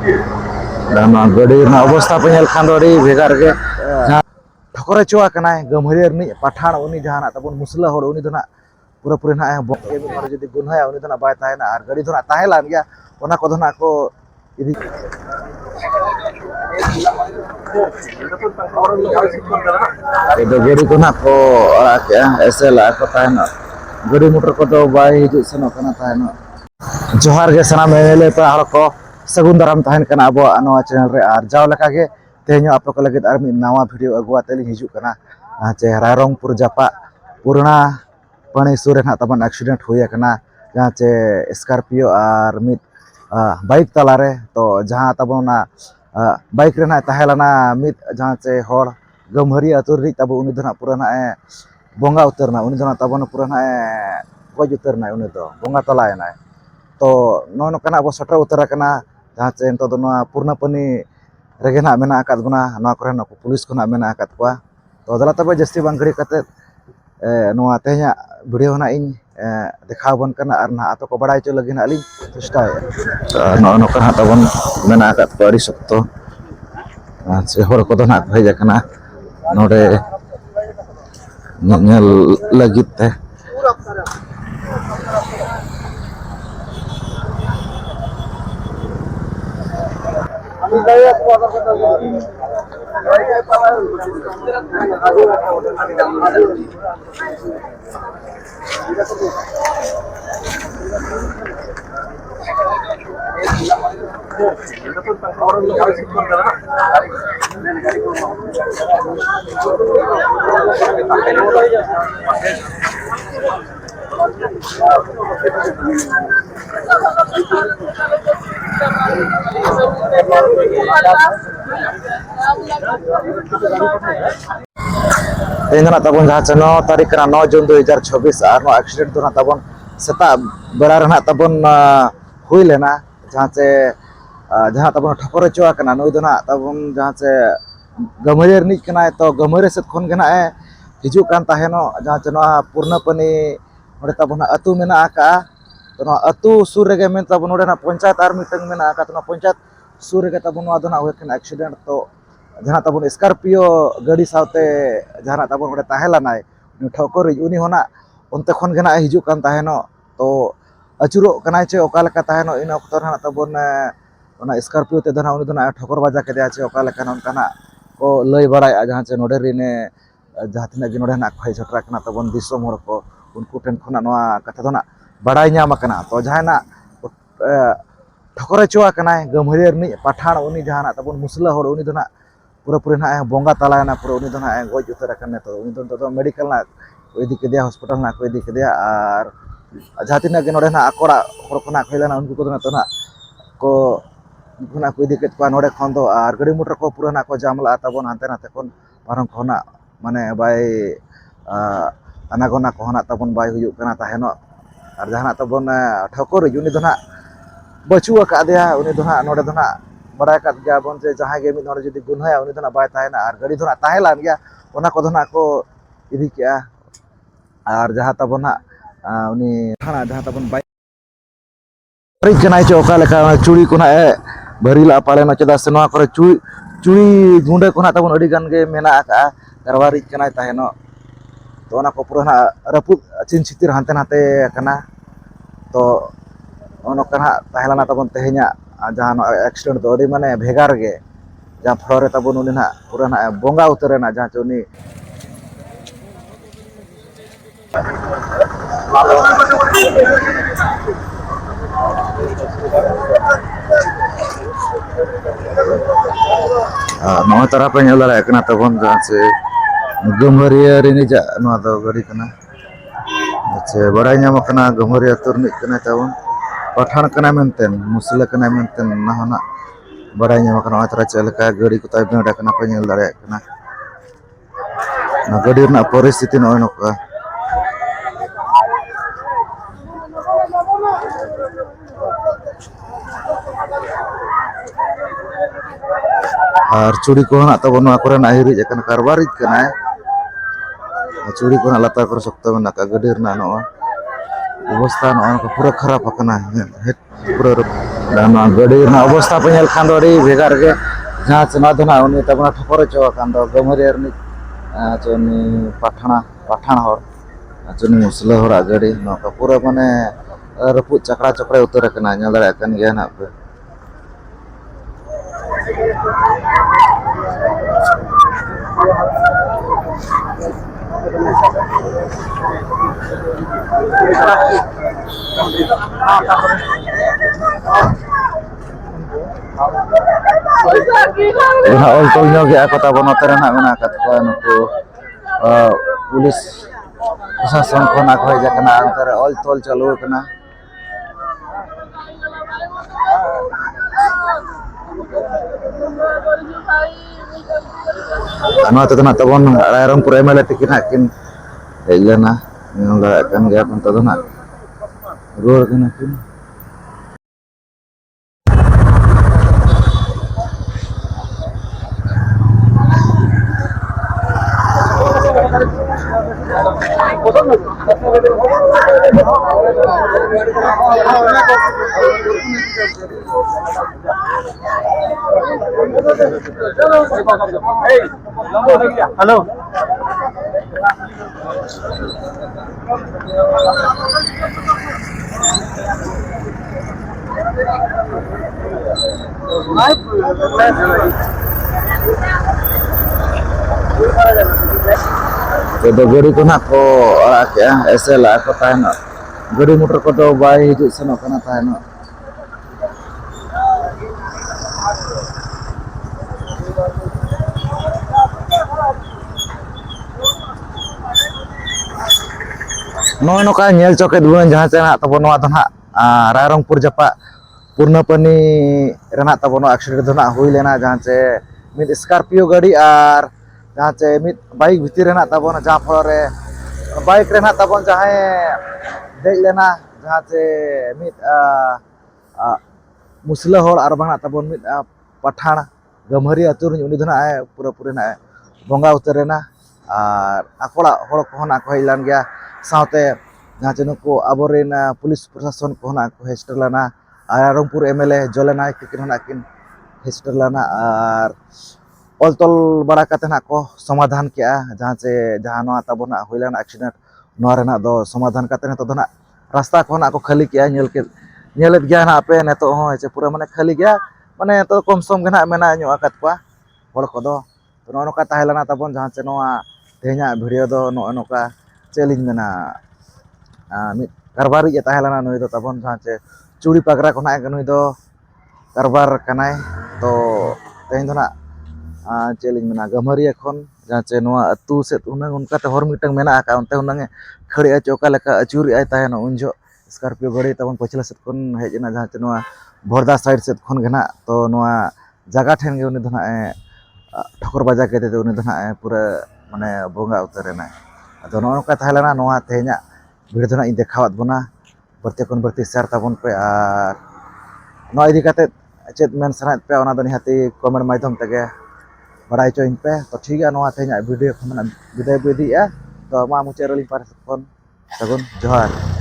Dan gadi na অবস্থা penyel khan dori vegar ge ठोकर चुआ कनाय गमहरियर नि पठान उनी जहाना तबन मुसला हर उनी दना पूरा पूरा ना बके मिन हर जदी गुनहाया उनी दना बाय ताहेना आर गड़ी दना ताहेलान गया ओना को दना को इदी एदो गड़ी को ना को एसएल को ताहेना गड़ी मोटर को दो बाय हिजु सनो कना ताहेना जोहार गे सना मेले पे हर को सगुन दाराम ताहेन कना अब नवा चैनल रे आर जाव लका गे तेहनो आप को लगे आर नवा वीडियो अगुआते हिजू कना चे रायरंगपुर जापा पुराना पानी सुर ना तबन एक्सीडेंट हुई कना जहाँ चे स्कॉर्पियो और मिद बाइक तलारे तो जहाँ तबना बाइक रेना तहेलाना मिद जहाँ चे हर गमहरी आतुर रि तब उनी दना पुराना बोंगा उतरना उनी दना तबन पुराना गज उतरना उनी दो बोंगा तलायना तो नोकना अब सटर उतर कना जहाँ चे तो पूर्णा पानी रेगे ना मेना आकात गुना नवा करे नको पुलिस को ना मेना आकात कोआ तो दला तबे जस्ती बांग घड़ी कते नवा तेहया वीडियो ना इन दिखाव बन करना और ना आतो को बड़ाई चो लगी ना अली चेष्टा नो नो कना तबन मेना आकात को अड़ी सकतो से हर को दना भेज कना नोडे नेल लगित ते तेना तबन जहाँ 9 तारीख 9 जून 2026 और नो एक्सीडेंट तो तबन सेता बेड़ा रना तबन हुई लेना जहाँ से जहाँ तबन ठोकर चुआ कना नई दना तबन जहाँ से गमहरियर निज कना तो गमहरे से खन गना हिजू कान ताहेनो जहाँ से पूर्णा पानी नोडे तबन अतु मेना आका तो अतु सुर रेगे मेन तबन नोडे ना पंचायत आर मिटंग मेना आका तो पंचायत सुर रेगे तबन दना हुए कना एक्सीडेंट तो जहाँ तबन स्कॉर्पियो गाड़ी साथे जहाँ तबन ओडे ताहेलानाय ठोकर उनी होना उनते खन गना हिजू कान ताहेनो तो अचुरो कनाय चे ओका लेका ताहेनो इन अक्तो ना तबन ओना स्कॉर्पियो ते दना उनी दना ठोकर बाजा केदया चे ओका लेका उनकाना को लय बड़ाय जहाँ चे नोडे रिने जहाँ तिना गे नोडे ना खय झटरा कना तबन दिसोम हर को उनको टेन खना नवा कथा दना बड़ाय न्याम कना तो जहाँ ना ठोकर चुआ कनाय गमहरियर नि पठान उनी जहाँ तबन मुसला हर उनी दना पूरा पूरा ना बोंगा तलायना पूरा उनी दना गज उतर कने तो उनी तो मेडिकल ना इदी केदिया हॉस्पिटल ना को इदी केदिया और जहाँ तिना गे नोडे ना अकोड़ा हर को ना खयलाना उनको दना तो ना को उनको को इदी केत को नोडे खन दो और गाड़ी मोटर को पूरा ना को जामला तबन हानते नाते कोन पारम खना माने बाय अनागोना को ना तबन बाय हुयु कना ताहेनो और जहाँ तबन ठोकर उनी दना बचुआ कादया उनी दना नोडे दना बड़ा कात गया बन से जहाँ गे मिन हर जदी गुनहाया उनी दना बाय ताहेना और गाड़ी दना ताहेलान गया ओना को दना को इदी के और जहाँ तबन उनी थाना जहाँ तबन बाइक कनाय चे ओका लेका चूड़ी को ना भरीला पाले चेदा से नवा करे चूड़ी गुंडे को ना तबन अड़ी गान गे मेना आका करवारी कनाय ताहेनो तो ओना को पूरा ना रपुद चिन छितिर हानते नाते कना तो ओनो कना ताहेलाना तबन तेह냐 जहाँ एक्सीडेंट तो अड़ी माने भेगार गे जहाँ फ्लोरे तबन उनी ना पूरा ना बोंगा उतरेना जहाँ चे उनी नवा तरह पे नेल दाड़ा कना तबन जहाँ से गमहरियर नि जा नवा दो गाड़ी कना अच्छा बड़ाई नाम कना गमहरिया तुरनि कना तबन पठान कना मेनतेन मुसला कना मेनतेन ना होना बड़ाई नाम कना नवा तरह चलका गाड़ी को ताय बेड़ा कना पे नेल दाड़ा कना ना गाड़ी ना परिस्थिति नय नका और चूड़ी को ना तब नवा करे ना हिरिज कना कारबारिज कना चूड़ी को ना लता कर सकते में ना गाड़ी ना नो अवस्था नो पूरा खराब कना पूरा Dan nᱚᱣᱟ ᱜᱟᱹᱰᱤ ᱨᱮᱱᱟᱜ ᱚᱵᱚᱥᱛᱷᱟ ᱯᱮ ᱧᱮᱞ ᱠᱷᱟᱱ ᱫᱚ ᱟᱹᱰᱤ ᱵᱷᱮᱜᱟᱨ ᱜᱮ ᱡᱟᱦᱟᱸ ᱪᱮ ᱱᱚᱣᱟ ᱫᱚ ᱱᱟᱜ ᱩᱱᱤ ᱛᱟᱵᱚᱱ ᱴᱷᱚᱠᱚᱨ ᱦᱚᱪᱚ ᱟᱠᱟᱱ ᱫᱚ ᱜᱟᱹᱢᱟᱹᱨᱤᱭᱟᱹ ᱨᱤᱱᱤᱡ ᱪᱮ ᱩᱱᱤ ᱯᱟᱴᱷᱟण ᱦᱚᱲ ᱪᱮ ᱩᱱᱤ ᱢᱩᱥᱞᱟᱹ ᱦᱚᱲᱟᱜ ᱜᱟᱹᱰᱤ ᱱᱚᱝᱠᱟ ᱯᱩᱨᱟᱹ ᱢᱟᱱᱮ ᱨᱟᱹᱯᱩᱫ ᱪᱟᱠᱲᱟ ᱪᱚᱠᱲᱮ ᱩᱛᱟᱹᱨ ᱟᱠᱟᱱᱟ ᱧᱮᱞ ᱫᱟᱲᱮᱭᱟᱜ ᱠᱟᱱ ᱜᱮᱭᱟ ᱱᱟᱜ ᱯᱮ ᱡᱟᱦᱟᱸ ᱚᱞ ᱛᱚᱞ ᱧᱚᱜ ᱜᱮᱭᱟ ᱠᱚ ᱛᱟᱵᱚᱱ ᱱᱚᱛᱮ ᱨᱮ ᱱᱟᱜ ᱢᱮᱱᱟᱜ ᱟᱠᱟᱫ ᱠᱚᱣᱟ ᱱᱩᱠᱩ पुलिस प्रशासन को ना को हेज आकना अंतर ऑल तोल चालू आकना अनवा तो ना तबन रायरंगपुर एमएलए तिकिन हाकिन हेज लेना नेल दाड़ा कान गया पन तो ना रुआर कना किन हेलो तो गाड़ी को ना को अड़ा एसे ला को तायन गाड़ी मोटर को दो बाय हिजु सेनो कना तायन नोय नोका नेल चौके दुन जहां से ना तबो नवा दना रायरंगपुर जपा पूर्णपनी रेना तबो नो एक्सीडेंट दना हुई लेना जहां से मिद स्कॉर्पियो गाड़ी और जहां से मिद बाइक भीतर रेना तबो ना जहां फल रे बाइक रेना तबो जहां देख लेना जहां से मिद मुसला होड़ और बना तबो मिद पठाण गमहरी अतुर उनी दना पूरा पूरे ना बंगा उतरेना और अकोड़ा होड़ को ना को हेलान गया साथे जहां चे नुको अबोरेन पुलिस प्रशासन को ना को हेस्टर लाना रायरंगपुर एमएलए जलेना किन ना किन हेस्टर लाना और ऑलतोल बड़ा कते ना को समाधान किया जहां से जहां नवा तबोना होइलाना एक्सीडेंट नवा रेना दो समाधान कते न तो दना रास्ता को ना को खाली किया नेलत गया ना पे नेतो हो चे पूरा माने खाली गया माने तो कम सम गना मेना न्यो आकत को होड़ को दो तो नो नोका ताहेलाना तबोन जहां चे नवा तेहना वीडियो दो नो नोका चेलिंग मेना मिद कारबारी जे ताहेलाना नुई दो तबोन जहां चे चूड़ी पगरा को ना नुई दो कारबार कनाय तो तेहन दो ना चेलिंग मेना गमहरिया खन जहां चे नवा अतु से उनंग उनकाते हर मिटंग मेना का उनते उनंग खड़ी चौका लेका अचूरी आय ताहेन उनजो स्कॉर्पियो गाड़ी तबन पछला सेट खन हेजना जहां चे नवा भोरदा साइड सेट खन गना तो नवा जगह ठेन गे उनी दना ठोकर बाजा केते उनी दना पूरा माने बोंगा उतरेना तो नोका ताहेलाना नवा तेहना वीडियो दना इन देखावत बना बर्ते कोन बर्ती शेयर ताबन पे और नवा इदी काते चेत मेन सनात पे ओना दनी हाती कमेंट माध्यम तगे बड़ाई चोइन पे तो ठीक है नवा तेहना वीडियो खन विदाय बेदिया तो मा मुचे रली पार कोन सगुन जोहार।